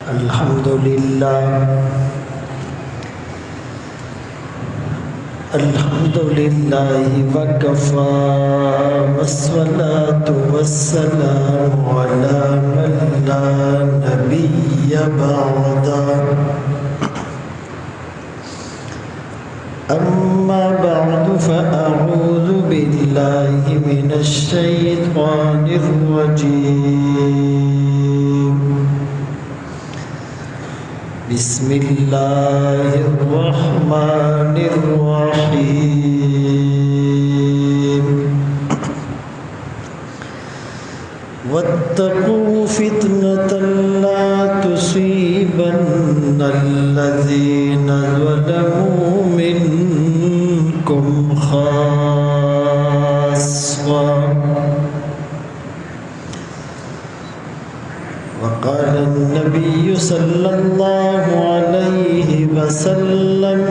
الحمد لله وكفى والصلاة والسلام على من لا نبي بعده أما بعد فأعوذ بالله من الشيطان الرجيم بسم الله الرحمن الرحيم واتقوا فتنة لا تصيبن الذين ظلموا منكم خاصة وقال النبي صلى الله عليه وسلم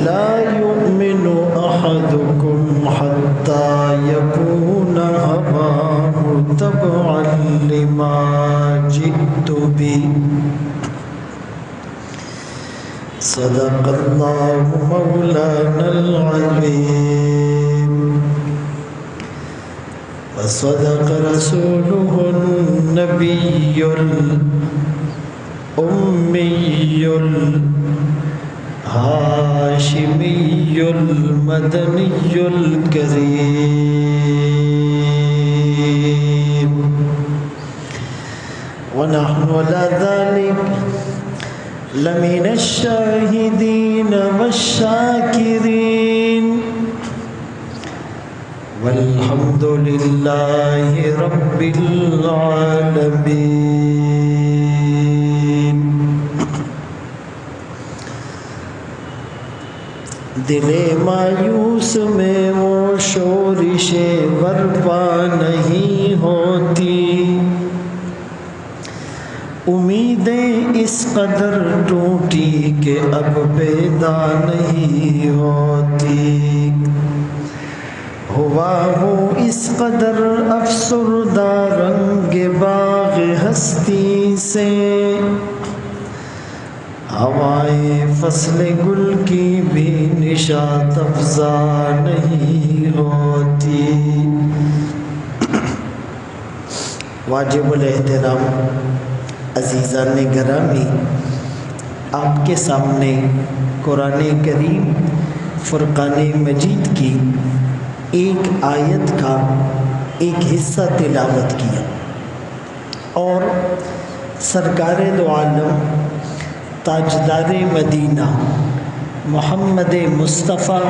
لا يؤمن أحدكم حتى يكون هواه تبعا لما جئت به صدق الله مولانا العظيم وصدق رسوله النبي الأمي الهاشمي المدني الكريم ونحن على ذلك لمن الشاهدين والشاكرين والحمد لله رب العالمين. دل مایوس میں وہ شورش برپا نہیں ہوتی، امیدیں اس قدر ٹوٹی کہ اب پیدا نہیں ہوتی، ہوا ہو اس قدر افسردہ رنگ باغ ہستی سے، ہوائیں فصل گل کی بھی نشاط افزا نہیں ہوتی. واجب الاحترام عزیزان گرامی، آپ کے سامنے قرآن کریم فرقان مجید کی ایک آیت کا ایک حصہ تلاوت کیا، اور سرکار دو عالم تاجدار مدینہ محمد مصطفیٰ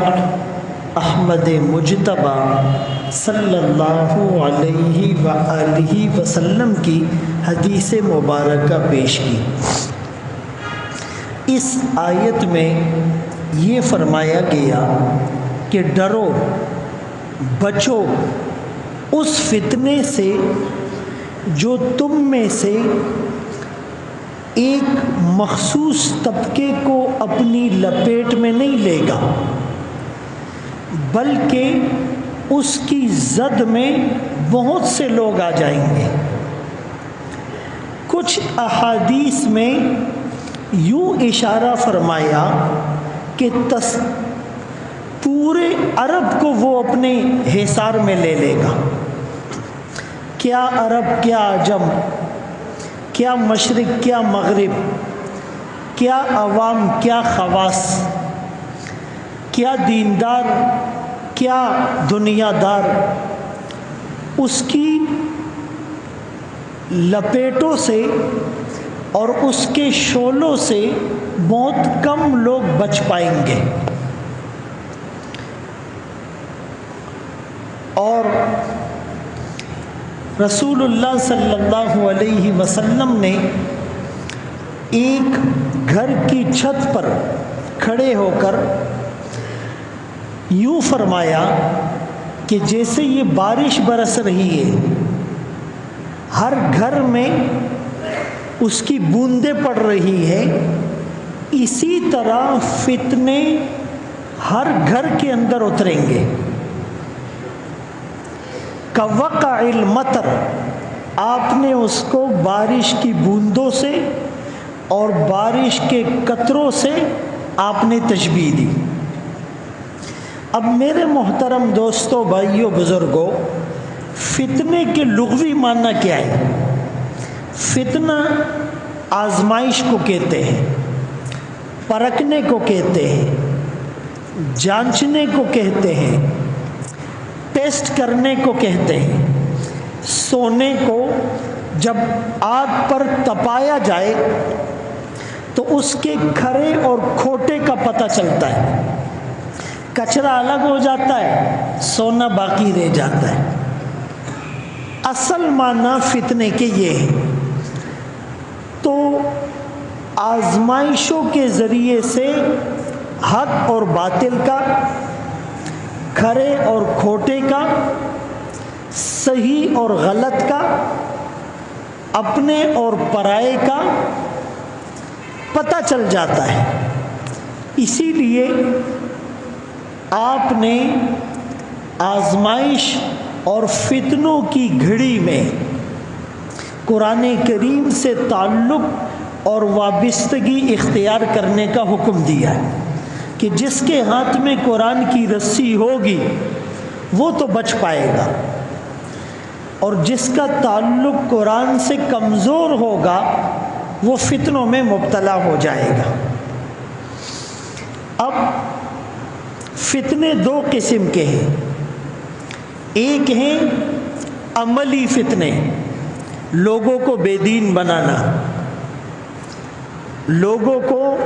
احمد مجتبی صلی اللہ علیہ وآلہ وسلم کی حدیث مبارکہ پیش کی. اس آیت میں یہ فرمایا گیا کہ ڈرو، بچو اس فتنے سے جو تم میں سے ایک مخصوص طبقے کو اپنی لپیٹ میں نہیں لے گا، بلکہ اس کی زد میں بہت سے لوگ آ جائیں گے. کچھ احادیث میں یوں اشارہ فرمایا کہ پورے عرب کو وہ اپنے حصار میں لے لے گا. کیا عرب، کیا عجم، کیا مشرق، کیا مغرب، کیا عوام، کیا خواص، کیا دیندار، کیا دنیا دار، اس کی لپیٹوں سے اور اس کے شعلوں سے بہت کم لوگ بچ پائیں گے. اور رسول اللہ صلی اللہ علیہ وسلم نے ایک گھر کی چھت پر کھڑے ہو کر یوں فرمایا کہ جیسے یہ بارش برس رہی ہے، ہر گھر میں اس کی بوندیں پڑ رہی ہے، اسی طرح فتنے ہر گھر کے اندر اتریں گے. کوقع المطر، آپ نے اس کو بارش کی بوندوں سے اور بارش کے قطروں سے آپ نے تشبیہ دی۔ اب میرے محترم دوستو، بھائیو، بزرگوں، فتنے کے لغوی معنی کیا ہے؟ فتنہ آزمائش کو کہتے ہیں، پرکھنے کو کہتے ہیں، جانچنے کو کہتے ہیں، ٹیسٹ کرنے کو کہتے ہیں۔ سونے کو جب آگ پر تپایا جائے تو اس کے کھرے اور کھوٹے کا پتہ چلتا ہے، کچرا الگ ہو جاتا ہے، سونا باقی رہ جاتا ہے۔ اصل معنی فتنے کے یہ ہے۔ تو آزمائشوں کے ذریعے سے حق اور باطل کا، کھرے اور کھوٹے کا، صحیح اور غلط کا، اپنے اور پرائے کا پتہ چل جاتا ہے۔ اسی لیے آپ نے آزمائش اور فتنوں کی گھڑی میں قرآن کریم سے تعلق اور وابستگی اختیار کرنے کا حکم دیا ہے کہ جس کے ہاتھ میں قرآن کی رسی ہوگی وہ تو بچ پائے گا، اور جس کا تعلق قرآن سے کمزور ہوگا وہ فتنوں میں مبتلا ہو جائے گا۔ اب فتنے دو قسم کے ہیں، ایک ہیں عملی فتنے، لوگوں کو بے دین بنانا، لوگوں کو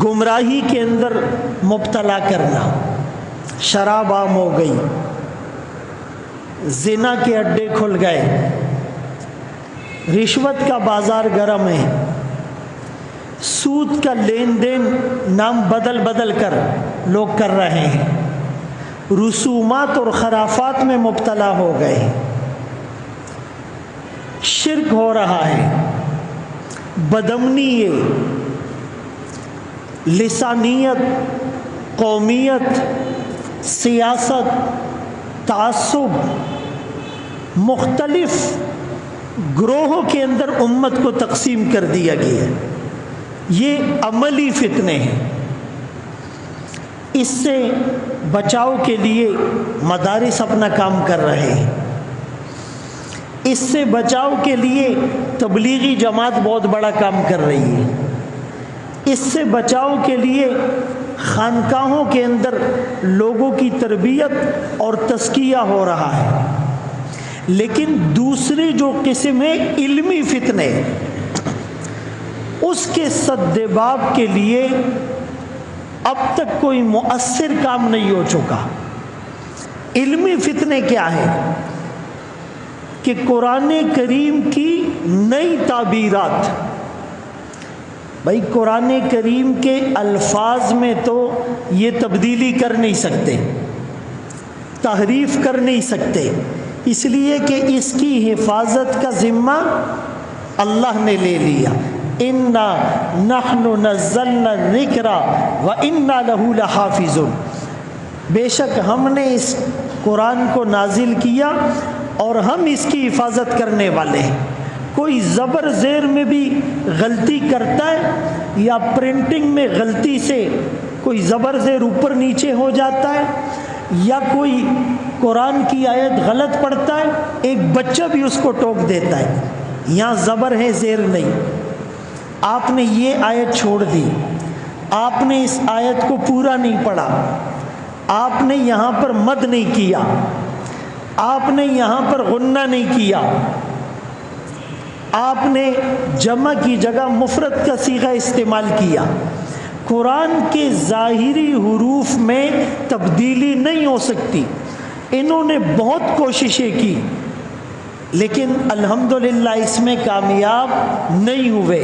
گمراہی کے اندر مبتلا کرنا۔ شراب عام ہو گئی، زنا کے اڈے کھل گئے، رشوت کا بازار گرم ہے، سود کا لین دین نام بدل بدل کر لوگ کر رہے ہیں، رسومات اور خرافات میں مبتلا ہو گئے، شرک ہو رہا ہے، بدامنی ہے، لسانیت، قومیت، سیاست، تعصب، مختلف گروہوں کے اندر امت کو تقسیم کر دیا گیا ہے۔ یہ عملی فتنے ہیں۔ اس سے بچاؤ کے لیے مدارس اپنا کام کر رہے ہیں، اس سے بچاؤ کے لیے تبلیغی جماعت بہت بڑا کام کر رہی ہے، اس سے بچاؤ کے لیے خانقاہوں کے اندر لوگوں کی تربیت اور تزکیہ ہو رہا ہے۔ لیکن دوسری جو قسم ہے علمی فتنے، اس کے سدباب کے لیے اب تک کوئی مؤثر کام نہیں ہو چکا۔ علمی فتنے کیا ہے کہ قرآن کریم کی نئی تعبیرات، بھائی قرآن کریم کے الفاظ میں تو یہ تبدیلی کر نہیں سکتے، تحریف کر نہیں سکتے، اس لیے کہ اس کی حفاظت کا ذمہ اللہ نے لے لیا۔ انا نحن نزلنا الذکر وانا لہ لحافظون، بے شک ہم نے اس قرآن کو نازل کیا اور ہم اس کی حفاظت کرنے والے ہیں۔ کوئی زبر زیر میں بھی غلطی کرتا ہے یا پرنٹنگ میں غلطی سے کوئی زبر زیر اوپر نیچے ہو جاتا ہے یا کوئی قرآن کی آیت غلط پڑھتا ہے، ایک بچہ بھی اس کو ٹوک دیتا ہے، یہاں زبر ہے زیر نہیں، آپ نے یہ آیت چھوڑ دی، آپ نے اس آیت کو پورا نہیں پڑھا، آپ نے یہاں پر مد نہیں کیا، آپ نے یہاں پر غنہ نہیں کیا، آپ نے جمع کی جگہ مفرد کا صیغہ استعمال کیا۔ قرآن کے ظاہری حروف میں تبدیلی نہیں ہو سکتی۔ انہوں نے بہت کوششیں کی لیکن الحمدللہ اس میں کامیاب نہیں ہوئے،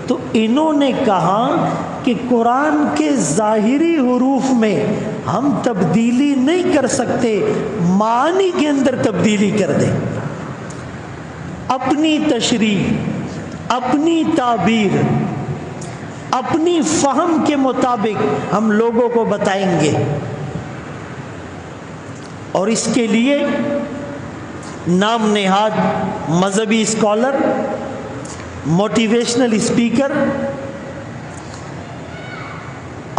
تو انہوں نے کہا کہ قرآن کے ظاہری حروف میں ہم تبدیلی نہیں کر سکتے، معانی کے اندر تبدیلی کر دیں، اپنی تشریح، اپنی تعبیر، اپنی فہم کے مطابق ہم لوگوں کو بتائیں گے، اور اس کے لیے نام نہاد مذہبی اسکالر، موٹیویشنل اسپیکر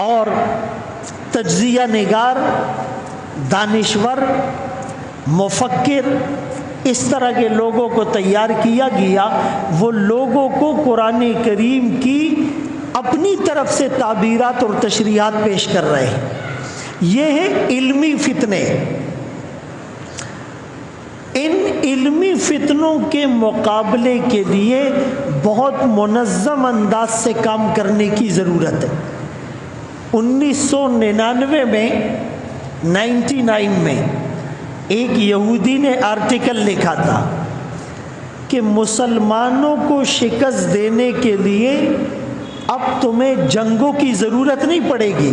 اور تجزیہ نگار، دانشور، مفکر، اس طرح کے لوگوں کو تیار کیا گیا۔ وہ لوگوں کو قرآن کریم کی اپنی طرف سے تعبیرات اور تشریحات پیش کر رہے ہیں۔ یہ ہیں علمی فتنے۔ ان علمی فتنوں کے مقابلے کے لیے بہت منظم انداز سے کام کرنے کی ضرورت ہے۔ 1999 میں 99 میں ایک یہودی نے آرٹیکل لکھا تھا کہ مسلمانوں کو شکست دینے کے لیے اب تمہیں جنگوں کی ضرورت نہیں پڑے گی،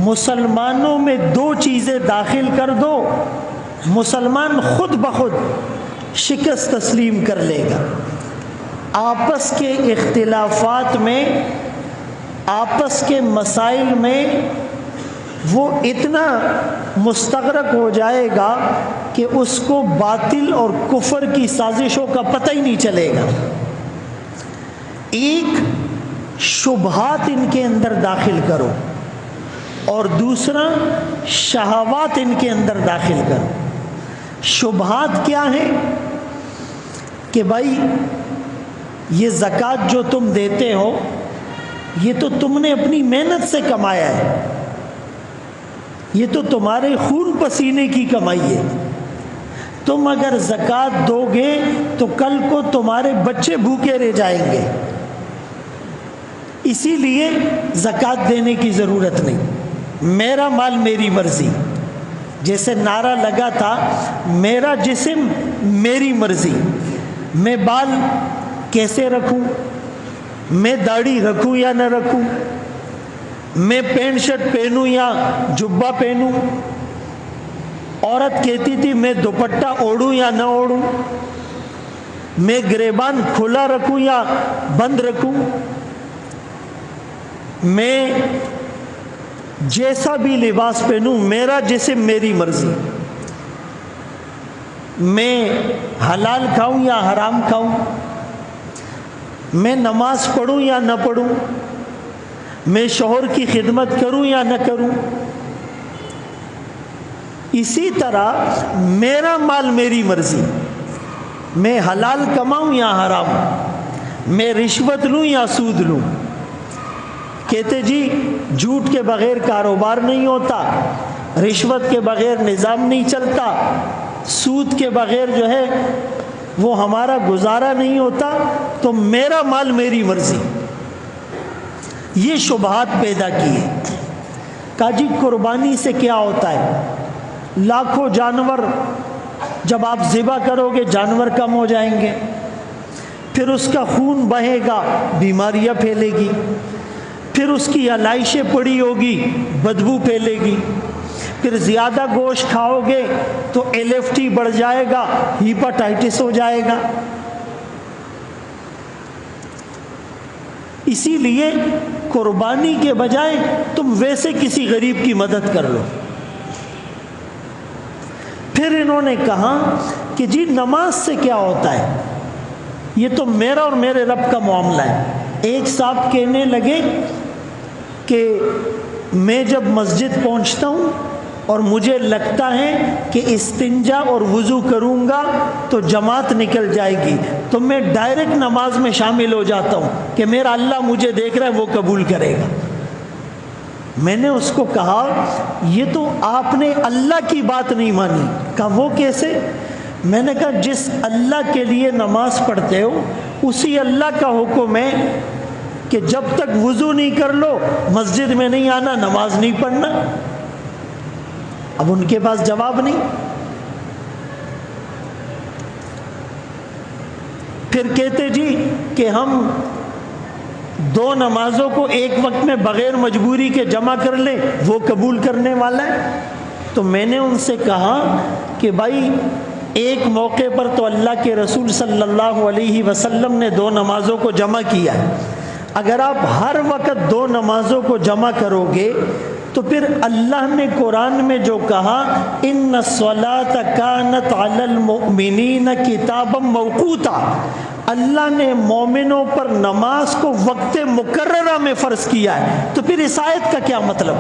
مسلمانوں میں 2 چیزیں داخل کر دو، مسلمان خود بخود شکست تسلیم کر لے گا۔ آپس کے اختلافات میں، آپس کے مسائل میں وہ اتنا مستغرق ہو جائے گا کہ اس کو باطل اور کفر کی سازشوں کا پتہ ہی نہیں چلے گا۔ ایک، شبہات ان کے اندر داخل کرو، اور دوسرا، شہوات ان کے اندر داخل کرو۔ شبہات کیا ہیں؟ کہ بھائی یہ زکوٰۃ جو تم دیتے ہو یہ تو تم نے اپنی محنت سے کمایا ہے، یہ تو تمہارے خون پسینے کی کمائی ہے، تم اگر زکوٰۃ دو گے تو کل کو تمہارے بچے بھوکے رہ جائیں گے، اسی لیے زکوٰۃ دینے کی ضرورت نہیں، میرا مال میری مرضی۔ جیسے نعرہ لگا تھا میرا جسم میری مرضی، میں بال کیسے رکھوں، میں داڑھی رکھوں یا نہ رکھوں، میں پینٹ شرٹ پہنوں یا جبہ پہنوں، عورت کہتی تھی میں دوپٹہ اوڑھوں یا نہ اوڑھوں، میں گریبان کھلا رکھوں یا بند رکھوں، میں جیسا بھی لباس پہنوں، میرا جسم میری مرضی، میں حلال کھاؤں یا حرام کھاؤں، میں نماز پڑھوں یا نہ پڑھوں، میں شوہر کی خدمت کروں یا نہ کروں۔ اسی طرح میرا مال میری مرضی، میں حلال کماؤں یا حرام، میں رشوت لوں یا سود لوں۔ کہتے جی جھوٹ کے بغیر کاروبار نہیں ہوتا، رشوت کے بغیر نظام نہیں چلتا، سود کے بغیر جو ہے وہ ہمارا گزارا نہیں ہوتا، تو میرا مال میری مرضی۔ یہ شبہات پیدا کیے۔ کہا جی قربانی سے کیا ہوتا ہے؟ لاکھوں جانور جب آپ ذبح کرو گے جانور کم ہو جائیں گے، پھر اس کا خون بہے گا، بیماریاں پھیلے گی، پھر اس کی علائشیں پڑی ہوگی، بدبو پھیلے گی، پھر زیادہ گوشت کھاؤ گے تو LFT بڑھ جائے گا، ہیپاٹائٹس ہو جائے گا۔ اسی لیے قربانی کے بجائے تم ویسے کسی غریب کی مدد کر لو۔ پھر انہوں نے کہا کہ جی نماز سے کیا ہوتا ہے؟ یہ تو میرا اور میرے رب کا معاملہ ہے۔ ایک صاحب کہنے لگے کہ میں جب مسجد پہنچتا ہوں اور مجھے لگتا ہے کہ استنجا اور وضو کروں گا تو جماعت نکل جائے گی، تو میں ڈائریکٹ نماز میں شامل ہو جاتا ہوں کہ میرا اللہ مجھے دیکھ رہا ہے، وہ قبول کرے گا۔ میں نے اس کو کہا یہ تو آپ نے اللہ کی بات نہیں مانی۔ کہا وہ کیسے؟ میں نے کہا جس اللہ کے لیے نماز پڑھتے ہو اسی اللہ کا حکم ہے کہ جب تک وضو نہیں کر لو مسجد میں نہیں آنا، نماز نہیں پڑھنا۔ اب ان کے پاس جواب نہیں۔ پھر کہتے جی کہ ہم 2 نمازوں کو ایک وقت میں بغیر مجبوری کے جمع کر لیں، وہ قبول کرنے والا ہے۔ تو میں نے ان سے کہا کہ بھائی ایک موقع پر تو اللہ کے رسول صلی اللہ علیہ وسلم نے 2 نمازوں کو جمع کیا ہے، اگر آپ ہر وقت 2 نمازوں کو جمع کرو گے تو پھر اللہ نے قرآن میں جو کہا ان الصلاۃ کانت علی المؤمنین کتابا موقوتا، اللہ نے مومنوں پر نماز کو وقت مقررہ میں فرض کیا ہے، تو پھر اس آیت کا کیا مطلب؟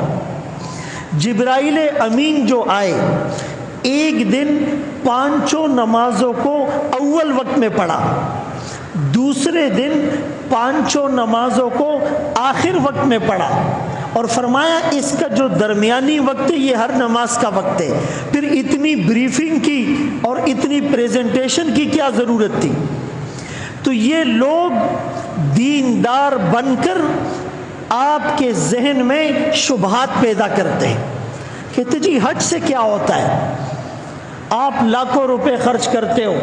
جبرائیل امین جو آئے ایک دن 5 نمازوں کو اول وقت میں پڑھا، دوسرے دن 5 نمازوں کو آخر وقت میں پڑھا، اور فرمایا اس کا جو درمیانی وقت ہے یہ ہر نماز کا وقت ہے۔ پھر اتنی بریفنگ کی اور اتنی پریزنٹیشن کی کیا ضرورت تھی؟ تو یہ لوگ دیندار بن کر آپ کے ذہن میں شبہات پیدا کرتے ہیں، کہتے جی حج سے کیا ہوتا ہے؟ آپ لاکھوں روپے خرچ کرتے ہو،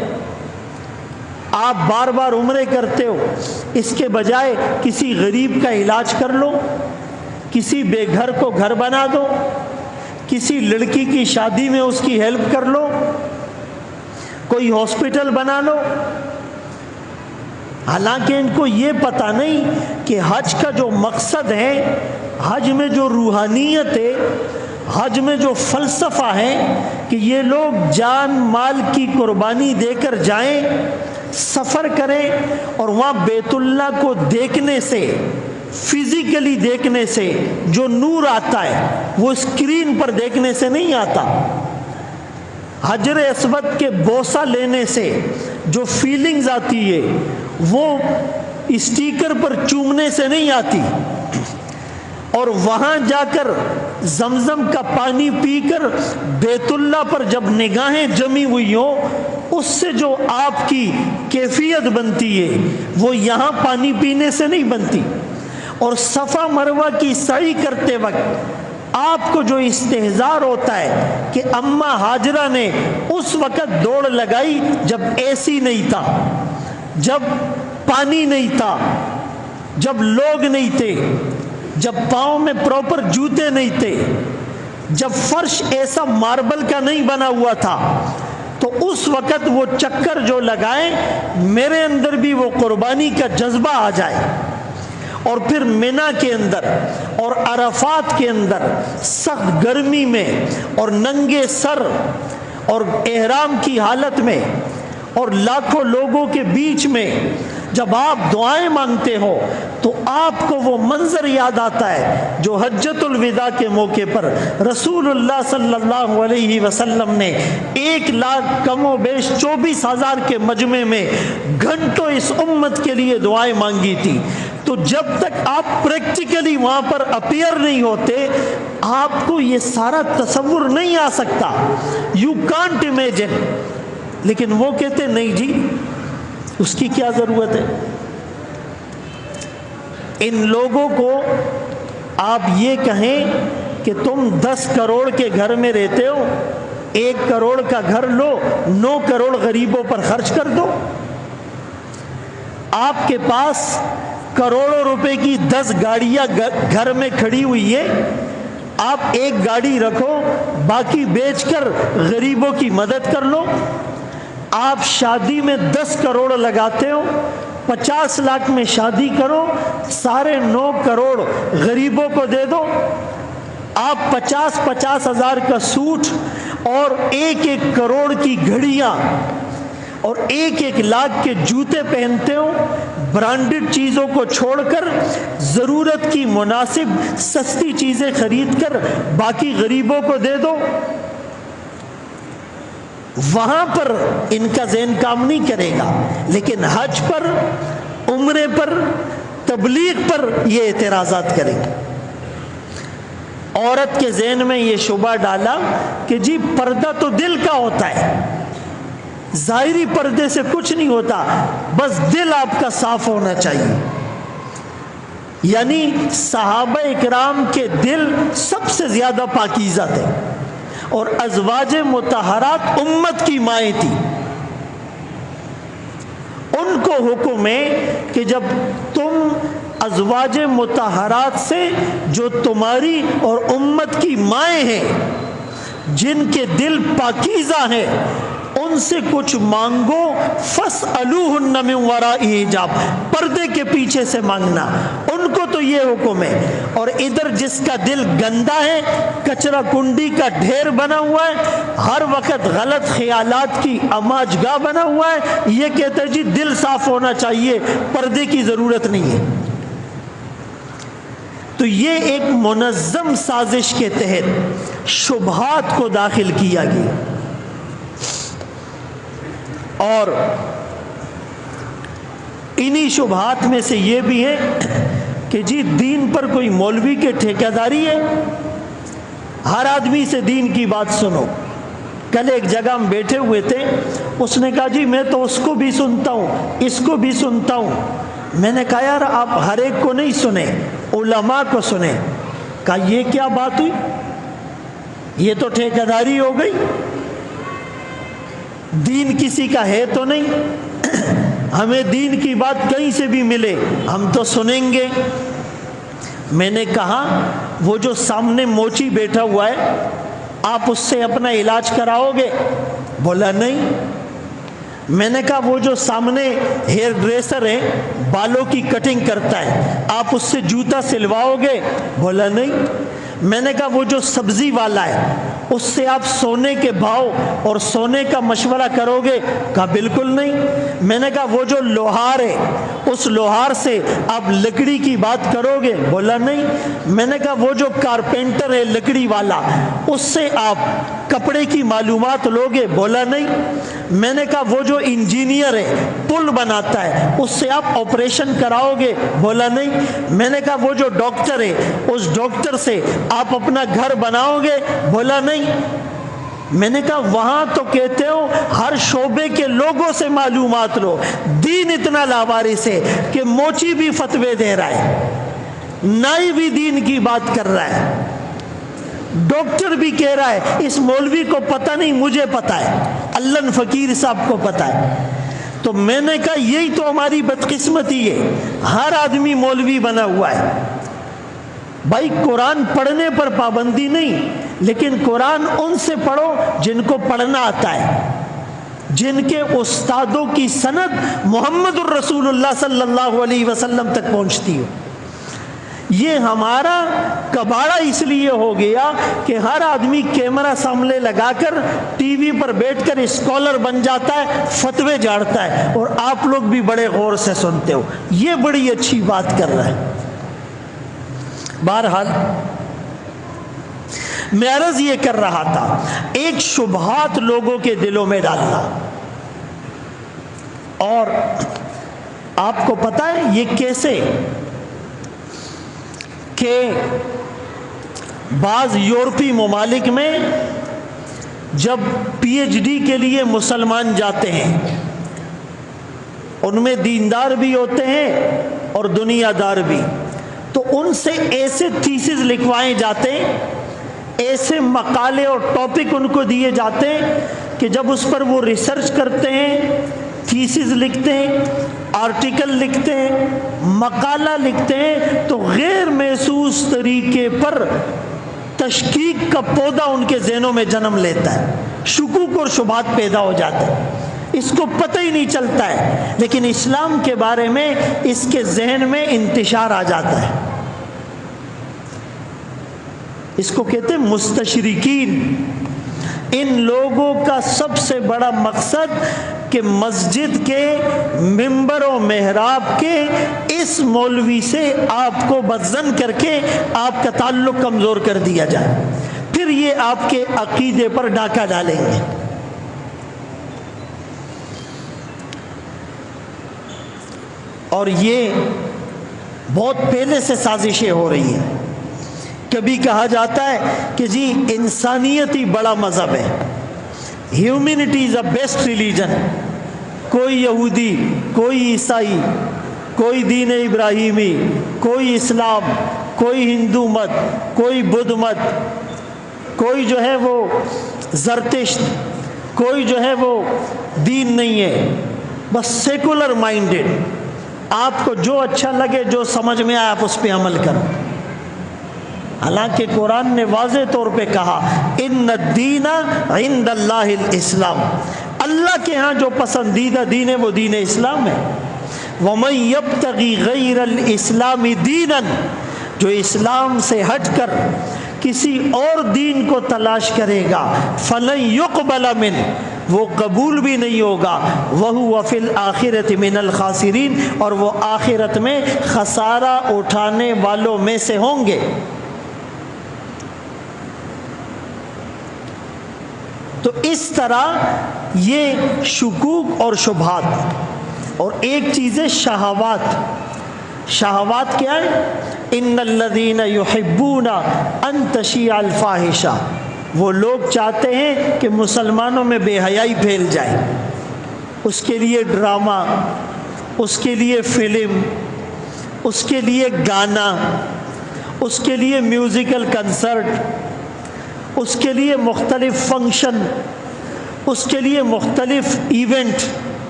آپ بار بار عمرے کرتے ہو، اس کے بجائے کسی غریب کا علاج کر لو، کسی بے گھر کو گھر بنا دو، کسی لڑکی کی شادی میں اس کی ہیلپ کر لو، کوئی ہاسپٹل بنا لو۔ حالانکہ ان کو یہ پتہ نہیں کہ حج کا جو مقصد ہے، حج میں جو روحانیت ہے، حج میں جو فلسفہ ہے کہ یہ لوگ جان مال کی قربانی دے کر جائیں، سفر کریں، اور وہاں بیت اللہ کو دیکھنے سے، فزیکلی دیکھنے سے جو نور آتا ہے وہ اسکرین پر دیکھنے سے نہیں آتا، حجر اسود کے بوسہ لینے سے جو فیلنگز آتی ہے وہ اسٹیکر پر چومنے سے نہیں آتی، اور وہاں جا کر زمزم کا پانی پی کر بیت اللہ پر جب نگاہیں جمی ہوئی ہوں، اس سے جو آپ کی کیفیت بنتی ہے وہ یہاں پانی پینے سے نہیں بنتی۔ اور صفا مروہ کی سعی کرتے وقت آپ کو جو استحضار ہوتا ہے کہ اماں ہاجرہ نے اس وقت دوڑ لگائی جب اے سی نہیں تھا، جب پانی نہیں تھا، جب لوگ نہیں تھے، جب پاؤں میں پراپر جوتے نہیں تھے، جب فرش ایسا ماربل کا نہیں بنا ہوا تھا، تو اس وقت وہ چکر جو لگائے میرے اندر بھی وہ قربانی کا جذبہ آ جائے۔ اور پھر مینا کے اندر اور عرفات کے اندر سخت گرمی میں اور ننگے سر اور احرام کی حالت میں اور لاکھوں لوگوں کے بیچ میں جب آپ دعائیں مانگتے ہو تو آپ کو وہ منظر یاد آتا ہے جو حجۃ الوداع کے موقع پر رسول اللہ صلی اللہ علیہ وسلم نے 1,00,000 کم و بیش 24,000 کے مجمع میں گھنٹوں اس امت کے لیے دعائیں مانگی تھی۔ تو جب تک آپ پریکٹیکلی وہاں پر اپیئر نہیں ہوتے آپ کو یہ سارا تصور نہیں آ سکتا، یو کانٹ امیجن۔ لیکن وہ کہتے نہیں جی اس کی کیا ضرورت ہے۔ ان لوگوں کو آپ یہ کہیں کہ تم 10 کروڑ کے گھر میں رہتے ہو، 1 کروڑ کا گھر لو، 9 کروڑ غریبوں پر خرچ کر دو۔ آپ کے پاس کروڑوں روپے کی 10 گاڑیاں گھر میں کھڑی ہوئی ہے، آپ 1 گاڑی رکھو، باقی بیچ کر غریبوں کی مدد کر لو۔ آپ شادی میں 10 کروڑ لگاتے ہو، 50 لاکھ میں شادی کرو، سارے 9 کروڑ غریبوں کو دے دو۔ آپ 50 ہزار کا سوٹ اور 1 کروڑ کی گھڑیاں اور 1 لاکھ کے جوتے پہنتے ہو، برانڈڈ چیزوں کو چھوڑ کر ضرورت کی مناسب سستی چیزیں خرید کر باقی غریبوں کو دے دو۔ وہاں پر ان کا ذہن کام نہیں کرے گا، لیکن حج پر، عمرے پر، تبلیغ پر یہ اعتراضات کریں گے۔ عورت کے ذہن میں یہ شبہ ڈالا کہ جی پردہ تو دل کا ہوتا ہے، ظاہری پردے سے کچھ نہیں ہوتا، بس دل آپ کا صاف ہونا چاہیے۔ یعنی صحابہ اکرام کے دل سب سے زیادہ پاکیزہ تھے، اور ازواج مطہرات امت کی مائیں تھی۔ ان کو حکم ہے کہ جب تم ازواج مطہرات سے جو تمہاری اور امت کی مائیں ہیں، جن کے دل پاکیزہ ہیں، ان ان سے کچھ مانگو فاسألوہن من وراء حجاب، پردے کے پیچھے سے مانگنا، ان کو تو یہ حکم ہے۔ اور ادھر جس کا دل گندا ہے، کچرا کنڈی کا ڈھیر بنا ہوا ہے، ہر وقت غلط خیالات کی آماج گاہ بنا ہوا ہے، یہ کہتا ہے جی دل صاف ہونا چاہیے، پردے کی ضرورت نہیں ہے۔ تو یہ ایک منظم سازش کے تحت شبہات کو داخل کیا گیا، اور انہی شبہات میں سے یہ بھی ہے کہ جی دین پر کوئی مولوی کے ٹھیکیداری ہے، ہر آدمی سے دین کی بات سنو۔ کل ایک جگہ ہم بیٹھے ہوئے تھے، اس نے کہا جی میں تو اس کو بھی سنتا ہوں، اس کو بھی سنتا ہوں۔ میں نے کہا یار آپ ہر ایک کو نہیں سنیں، علماء کو سنیں۔ کہا یہ کیا بات ہوئی، یہ تو ٹھیکیداری ہو گئی، دین کسی کا ہے تو نہیں، ہمیں دین کی بات کہیں سے بھی ملے ہم تو سنیں گے۔ میں نے کہا وہ جو سامنے موچی بیٹھا ہوا ہے آپ اس سے اپنا علاج کراؤ گے؟ بولا نہیں۔ میں نے کہا وہ جو سامنے ہیئر ڈریسر ہے بالوں کی کٹنگ کرتا ہے آپ اس سے جوتا سلواؤ گے؟ بولا نہیں۔ میں نے کہا وہ جو سبزی والا ہے اس سے آپ سونے کے بھاؤ اور سونے کا مشورہ کرو گے؟ کہا بالکل نہیں۔ میں نے کہا وہ جو لوہار ہے اس لوہار سے آپ لکڑی کی بات کرو گے؟ بولا نہیں۔ میں نے کہا وہ جو کارپینٹر ہے لکڑی والا اس سے آپ کپڑے کی معلومات لوگے؟ بولا نہیں۔ میں نے کہا وہ جو انجینئر ہے پل بناتا ہے اس سے آپ آپریشن کراؤ گے؟ بولا نہیں۔ میں نے کہا وہ جو ڈاکٹر ہے اس ڈاکٹر سے آپ اپنا گھر بناؤ گے؟ بولا نہیں۔ میں نے کہا وہاں تو کہتے ہو ہر شعبے کے لوگوں سے معلومات لو، دین اتنا لاوارث ہے کہ موچی بھی فتوے دے رہا ہے، نائی بھی دین کی بات کر رہا ہے، ڈاکٹر بھی کہہ رہا ہے اس مولوی کو پتہ نہیں مجھے پتہ ہے، اللہ فقیر صاحب کو پتہ ہے۔ تو میں نے کہا یہی تو ہماری بدقسمتی ہے، ہر آدمی مولوی بنا ہوا ہے۔ بھائی قرآن پڑھنے پر پابندی نہیں، لیکن قرآن ان سے پڑھو جن کو پڑھنا آتا ہے، جن کے استادوں کی سند محمد الرسول اللہ صلی اللہ علیہ وسلم تک پہنچتی ہو۔ یہ ہمارا کباڑہ اس لیے ہو گیا کہ ہر آدمی کیمرہ سامنے لگا کر ٹی وی پر بیٹھ کر اسکالر بن جاتا ہے، فتوے جھاڑتا ہے، اور آپ لوگ بھی بڑے غور سے سنتے ہو۔ یہ بڑی اچھی بات کر رہا ہے۔ بہرحال میں عرض یہ کر رہا تھا، ایک شبہات لوگوں کے دلوں میں ڈالنا، اور آپ کو پتہ ہے یہ کیسے کہ بعض یورپی ممالک میں جب پی ایچ ڈی کے لیے مسلمان جاتے ہیں ان میں دیندار بھی ہوتے ہیں اور دنیا دار بھی، تو ان سے ایسے تھیسز لکھوائے جاتے ہیں، ایسے مقالے اور ٹاپک ان کو دیے جاتے ہیں کہ جب اس پر وہ ریسرچ کرتے ہیں، تھیسز لکھتے ہیں، آرٹیکل لکھتے ہیں، مقالہ لکھتے ہیں، تو غیر محسوس طریقے پر تشکیک کا پودا ان کے ذہنوں میں جنم لیتا ہے، شکوک اور شبہات پیدا ہو جاتے ہیں، اس کو پتہ ہی نہیں چلتا ہے، لیکن اسلام کے بارے میں اس کے ذہن میں انتشار آ جاتا ہے۔ اس کو کہتے ہیں مستشرقین۔ ان لوگوں کا سب سے بڑا مقصد کہ مسجد کے ممبر و محراب کے اس مولوی سے آپ کو بدظن کر کے آپ کا تعلق کمزور کر دیا جائے، پھر یہ آپ کے عقیدے پر ڈاکہ ڈالیں گے۔ اور یہ بہت پہلے سے سازشیں ہو رہی ہیں۔ کبھی کہا جاتا ہے کہ جی انسانیت ہی بڑا مذہب ہے، humanity is a best religion. کوئی یہودی، کوئی عیسائی، کوئی دین ابراہیمی، کوئی اسلام، کوئی ہندو مت، کوئی بدھ مت، کوئی جو ہے وہ زرتشت، کوئی جو ہے وہ دین نہیں ہے، بس سیکولر مائنڈڈ، آپ کو جو اچھا لگے جو سمجھ میں آئے آپ اس پہ عمل کرو۔ حالانکہ قرآن نے واضح طور پہ کہا ان الدین عند اللہ الاسلام، اللہ کے ہاں جو پسندیدہ دین ہے وہ دین اسلام ہے۔ وَمَن يَبْتَغِي غَيْرَ الْإِسْلَامِ دِينًا، جو اسلام سے ہٹ کر کسی اور دین کو تلاش کرے گا، فَلَن يُقْبَلَ مِنْهُ، وہ قبول بھی نہیں ہوگا، وَهُوَ فِي الْآخِرَةِ مِنَ الْخَاسِرِينَ، اور وہ آخرت میں خسارہ اٹھانے والوں میں سے ہوں گے۔ تو اس طرح یہ شکوک اور شبہات، اور ایک چیز ہے شہوات۔ شہوات کیا ہے؟ ان الذین یحبون ان تشیع الفاحشہ، وہ لوگ چاہتے ہیں کہ مسلمانوں میں بے حیائی پھیل جائے، اس کے لیے ڈرامہ، اس کے لیے فلم، اس کے لیے گانا، اس کے لیے میوزیکل کنسرٹ، اس کے لیے مختلف فنکشن، اس کے لیے مختلف ایونٹ،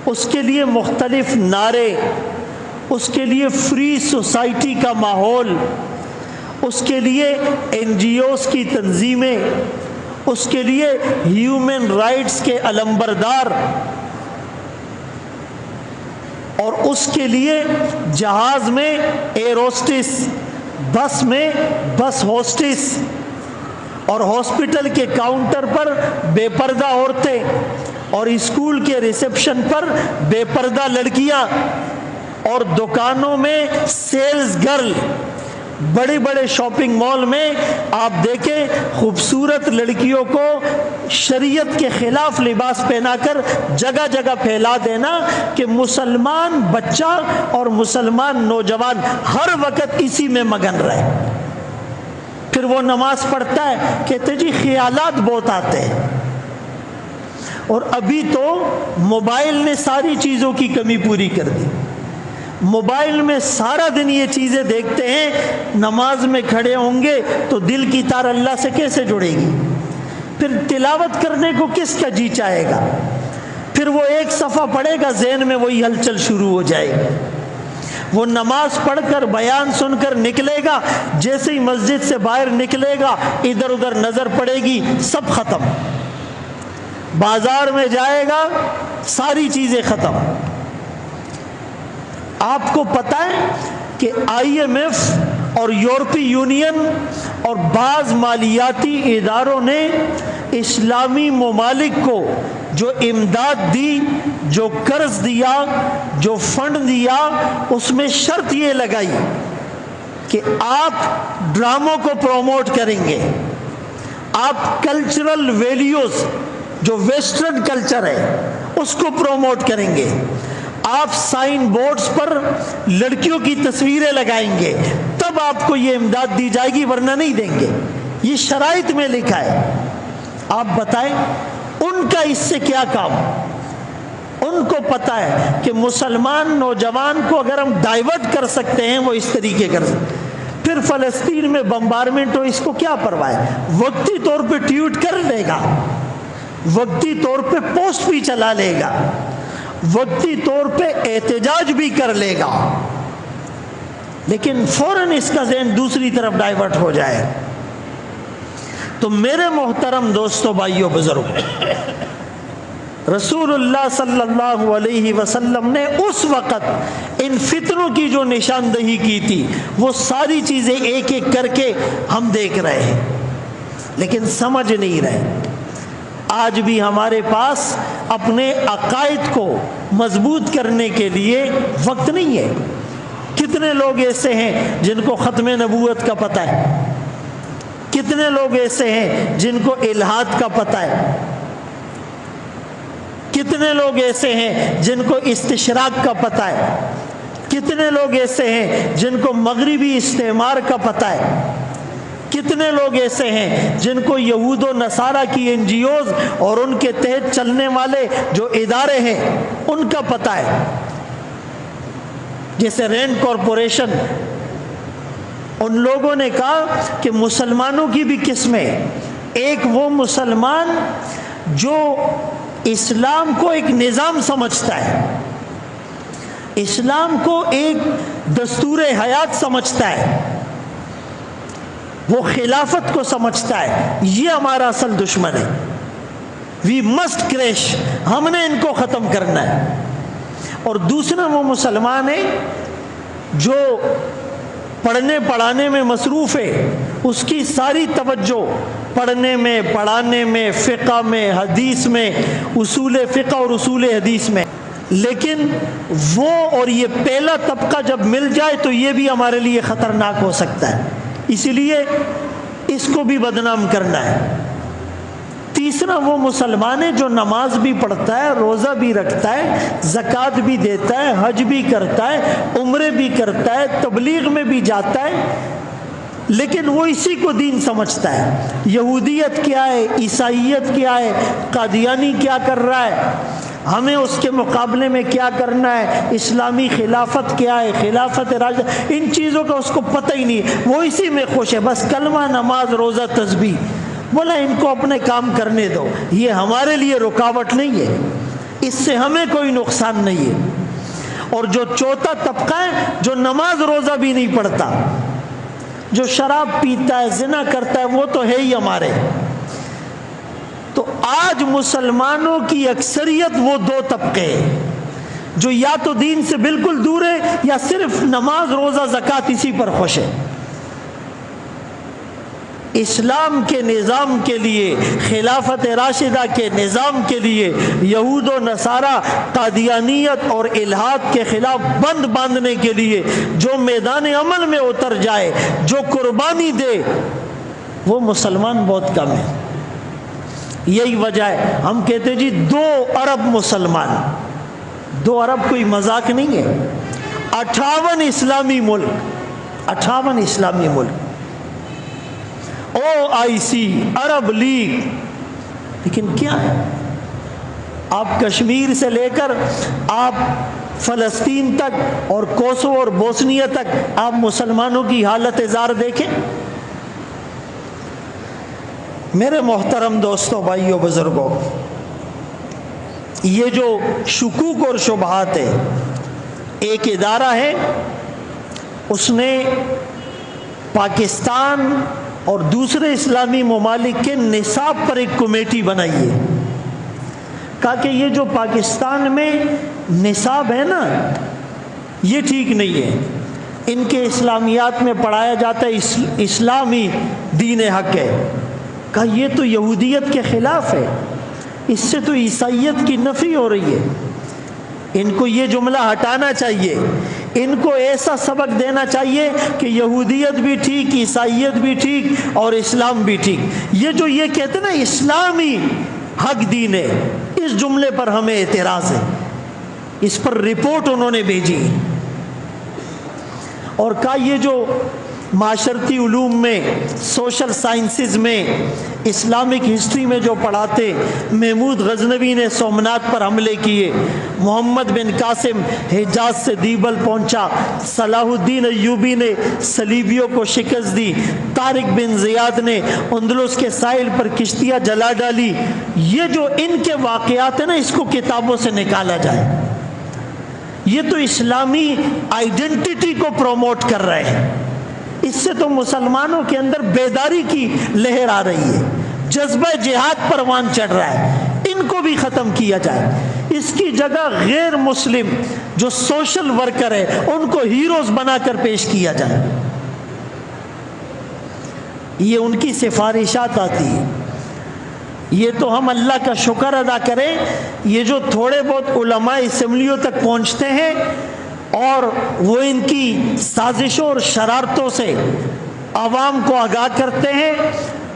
اس کے لیے مختلف نعرے، اس کے لیے فری سوسائٹی کا ماحول، اس کے لیے این جی اوز کی تنظیمیں، اس کے لیے ہیومن رائٹس کے علمبردار، اور اس کے لیے جہاز میں ایئر ہوسٹس، بس میں بس ہوسٹس، اور ہاسپٹل کے کاؤنٹر پر بے پردہ عورتیں، اور اسکول کے ریسیپشن پر بے پردہ لڑکیاں، اور دکانوں میں سیلز گرل، بڑے بڑے شاپنگ مال میں آپ دیکھیں خوبصورت لڑکیوں کو شریعت کے خلاف لباس پہنا کر جگہ جگہ پھیلا دینا کہ مسلمان بچہ اور مسلمان نوجوان ہر وقت اسی میں مگن رہے۔ پھر وہ نماز پڑھتا ہے، کہتے جی خیالات بہت آتے ہیں۔ اور ابھی تو موبائل نے ساری چیزوں کی کمی پوری کر دی۔ موبائل میں سارا دن یہ چیزیں دیکھتے ہیں، نماز میں کھڑے ہوں گے تو دل کی تار اللہ سے کیسے جڑے گی؟ پھر تلاوت کرنے کو کس کا جی چاہے گا؟ پھر وہ ایک صفحہ پڑھے گا، ذہن میں وہی ہلچل شروع ہو جائے گی۔ وہ نماز پڑھ کر بیان سن کر نکلے گا، جیسے ہی مسجد سے باہر نکلے گا ادھر ادھر نظر پڑے گی، سب ختم۔ بازار میں جائے گا، ساری چیزیں ختم۔ آپ کو پتہ ہے کہ آئی ایم ایف اور یورپی یونین اور بعض مالیاتی اداروں نے اسلامی ممالک کو جو امداد دی، جو قرض دیا، جو فنڈ دیا، اس میں شرط یہ لگائی کہ آپ ڈراموں کو پروموٹ کریں گے، آپ کلچرل ویلیوز جو ویسٹرن کلچر ہے اس کو پروموٹ کریں گے، آپ سائن بورڈز پر لڑکیوں کی تصویریں لگائیں گے، تب آپ کو یہ امداد دی جائے گی، ورنہ نہیں دیں گے۔ یہ شرائط میں لکھا ہے۔ آپ بتائیں ان کا اس سے کیا کام؟ ان کو پتہ ہے کہ مسلمان نوجوان کو اگر ہم ڈائیورٹ کر سکتے ہیں وہ اس طریقے کر سکتے ہیں۔ پھر فلسطین میں بمبارمنٹ ہو، اس کو کیا پرواہ ہے؟ وقتی طور پہ ٹویٹ کر لے گا، وقتی طور پہ پوسٹ بھی چلا لے گا، وقتی طور پہ احتجاج بھی کر لے گا، لیکن فوراً اس کا ذہن دوسری طرف ڈائیورٹ ہو جائے۔ تو میرے محترم دوستو، بھائیو، بزرگ، رسول اللہ صلی اللہ علیہ وسلم نے اس وقت ان فتنوں کی جو نشاندہی کی تھی وہ ساری چیزیں ایک ایک کر کے ہم دیکھ رہے ہیں، لیکن سمجھ نہیں رہے۔ آج بھی ہمارے پاس اپنے عقائد کو مضبوط کرنے کے لیے وقت نہیں ہے۔ کتنے لوگ ایسے ہیں جن کو ختم نبوت کا پتہ ہے، کتنے لوگ ایسے ہیں جن کو الہاد کا پتہ ہے، کتنے لوگ ایسے ہیں جن کو استشراق کا پتہ ہے، کتنے لوگ ایسے ہیں جن کو مغربی استعمار کا پتہ ہے، کتنے لوگ ایسے ہیں جن کو یہود و نصارہ کی این جی اوز اور ان کے تحت چلنے والے جو ادارے ہیں ان کا پتہ ہے، جیسے رینڈ کارپوریشن۔ ان لوگوں نے کہا کہ مسلمانوں کی بھی قسمیں، ایک وہ مسلمان جو اسلام کو ایک نظام سمجھتا ہے، اسلام کو ایک دستور حیات سمجھتا ہے، وہ خلافت کو سمجھتا ہے، یہ ہمارا اصل دشمن ہے۔ وی مسٹ کریش، ہم نے ان کو ختم کرنا ہے۔ اور دوسرا وہ مسلمان ہے جو پڑھنے پڑھانے میں مصروف ہے، اس کی ساری توجہ پڑھنے میں، پڑھانے میں، فقہ میں، حدیث میں، اصول فقہ اور اصول حدیث میں، لیکن وہ اور یہ پہلا طبقہ جب مل جائے تو یہ بھی ہمارے لیے خطرناک ہو سکتا ہے، اسی لیے اس کو بھی بدنام کرنا ہے۔ تیسرا وہ مسلمان ہے جو نماز بھی پڑھتا ہے، روزہ بھی رکھتا ہے، زکوٰۃ بھی دیتا ہے، حج بھی کرتا ہے، عمرے بھی کرتا ہے، تبلیغ میں بھی جاتا ہے، لیکن وہ اسی کو دین سمجھتا ہے۔ یہودیت کیا ہے، عیسائیت کیا ہے، قادیانی کیا کر رہا ہے، ہمیں اس کے مقابلے میں کیا کرنا ہے، اسلامی خلافت کیا ہے، خلافت راشدہ، ان چیزوں کا اس کو پتہ ہی نہیں، وہ اسی میں خوش ہے، بس کلمہ، نماز، روزہ، تسبیح۔ بولا ان کو اپنے کام کرنے دو، یہ ہمارے لیے رکاوٹ نہیں ہے، اس سے ہمیں کوئی نقصان نہیں ہے۔ اور جو چوتھا طبقہ ہے جو نماز روزہ بھی نہیں پڑھتا، جو شراب پیتا ہے، زنا کرتا ہے، وہ تو ہے ہی ہمارے۔ تو آج مسلمانوں کی اکثریت وہ دو طبقے ہیں جو یا تو دین سے بالکل دور ہے یا صرف نماز، روزہ، زکوٰۃ اسی پر خوش ہے۔ اسلام کے نظام کے لیے، خلافت راشدہ کے نظام کے لیے، یہود و نصارہ، قادیانیت اور الحاد کے خلاف بند باندھنے کے لیے جو میدان عمل میں اتر جائے، جو قربانی دے، وہ مسلمان بہت کم ہے۔ یہی وجہ ہے ہم کہتے جی 2 ارب مسلمان، 2 ارب کوئی مذاق نہیں ہے، 58 اسلامی ملک، 58 اسلامی ملک، OIC، عرب لیگ، لیکن کیا ہے؟ آپ کشمیر سے لے کر آپ فلسطین تک اور کوسوو اور بوسنیا تک آپ مسلمانوں کی حالت زار دیکھیں۔ میرے محترم دوستوں، بھائیوں، بزرگوں، یہ جو شکوک اور شبہات ہے، ایک ادارہ ہے، اس نے پاکستان اور دوسرے اسلامی ممالک کے نصاب پر ایک کمیٹی بنائی ہے، کہا کہ یہ جو پاکستان میں نصاب ہے نا، یہ ٹھیک نہیں ہے، ان کے اسلامیات میں پڑھایا جاتا ہے اسلامی دین حق ہے، کہا یہ تو یہودیت کے خلاف ہے، اس سے تو عیسائیت کی نفی ہو رہی ہے، ان کو یہ جملہ ہٹانا چاہیے، ان کو ایسا سبق دینا چاہیے کہ یہودیت بھی ٹھیک، عیسائیت بھی ٹھیک اور اسلام بھی ٹھیک۔ یہ جو یہ کہتے ہیں نا اسلامی حق دین ہے، اس جملے پر ہمیں اعتراض ہے، اس پر رپورٹ انہوں نے بھیجی اور کہا یہ جو معاشرتی علوم میں، سوشل سائنسز میں، اسلامک ہسٹری میں جو پڑھاتے، محمود غزنوی نے سومنات پر حملے کیے، محمد بن قاسم حجاز سے دیبل پہنچا، صلاح الدین ایوبی نے صلیبیوں کو شکست دی، طارق بن زیاد نے اندلس کے ساحل پر کشتیاں جلا ڈالی، یہ جو ان کے واقعات ہیں نا، اس کو کتابوں سے نکالا جائے۔ یہ تو اسلامی آئیڈینٹی کو پروموٹ کر رہے ہیں، اس سے تو مسلمانوں کے اندر بیداری کی لہر آ رہی ہے، جذبہ جہاد پروان چڑھ رہا ہے، ان کو بھی ختم کیا جائے۔ اس کی جگہ غیر مسلم جو سوشل ورکر ہے ان کو ہیروز بنا کر پیش کیا جائے۔ یہ ان کی سفارشات آتی ہیں۔ یہ تو ہم اللہ کا شکر ادا کریں، یہ جو تھوڑے بہت علماء اسمبلیوں تک پہنچتے ہیں اور وہ ان کی سازشوں اور شرارتوں سے عوام کو آگاہ کرتے ہیں،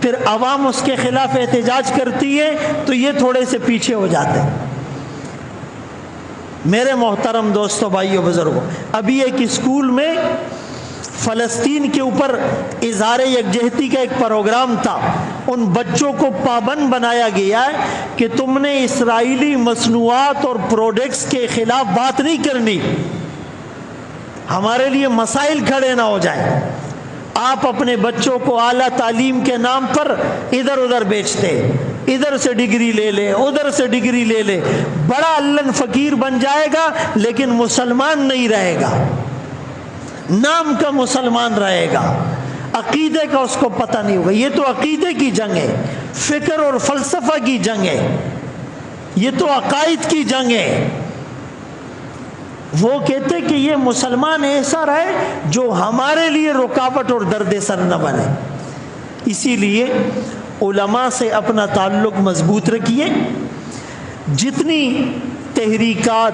پھر عوام اس کے خلاف احتجاج کرتی ہے تو یہ تھوڑے سے پیچھے ہو جاتے ہیں۔ میرے محترم دوستوں، بھائیوں، بزرگوں، ابھی ایک اسکول میں فلسطین کے اوپر اظہار یکجہتی کا ایک پروگرام تھا، ان بچوں کو پابند بنایا گیا ہے کہ تم نے اسرائیلی مصنوعات اور پروڈکٹس کے خلاف بات نہیں کرنی، ہمارے لیے مسائل کھڑے نہ ہو جائیں۔ آپ اپنے بچوں کو اعلیٰ تعلیم کے نام پر ادھر ادھر بیچتے، ادھر سے ڈگری لے لے، ادھر سے ڈگری لے لے، بڑا اللہ فقیر بن جائے گا لیکن مسلمان نہیں رہے گا، نام کا مسلمان رہے گا، عقیدے کا اس کو پتہ نہیں ہوگا۔ یہ تو عقیدے کی جنگ ہے، فکر اور فلسفہ کی جنگ ہے۔ یہ تو عقائد کی جنگ ہے۔ وہ کہتے کہ یہ مسلمان ایسا رہے جو ہمارے لیے رکاوٹ اور درد سر نہ بنے۔ اسی لیے علماء سے اپنا تعلق مضبوط رکھیے۔ جتنی تحریکات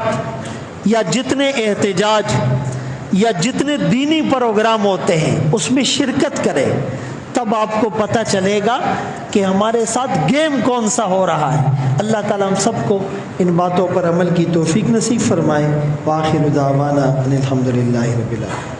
یا جتنے احتجاج یا جتنے دینی پروگرام ہوتے ہیں اس میں شرکت کرے، تب آپ کو پتہ چلے گا کہ ہمارے ساتھ گیم کون سا ہو رہا ہے۔ اللہ تعالیٰ ہم سب کو ان باتوں پر عمل کی توفیق نصیب فرمائے۔ وآخر دعوانا ان الحمد للہ رب العالمین۔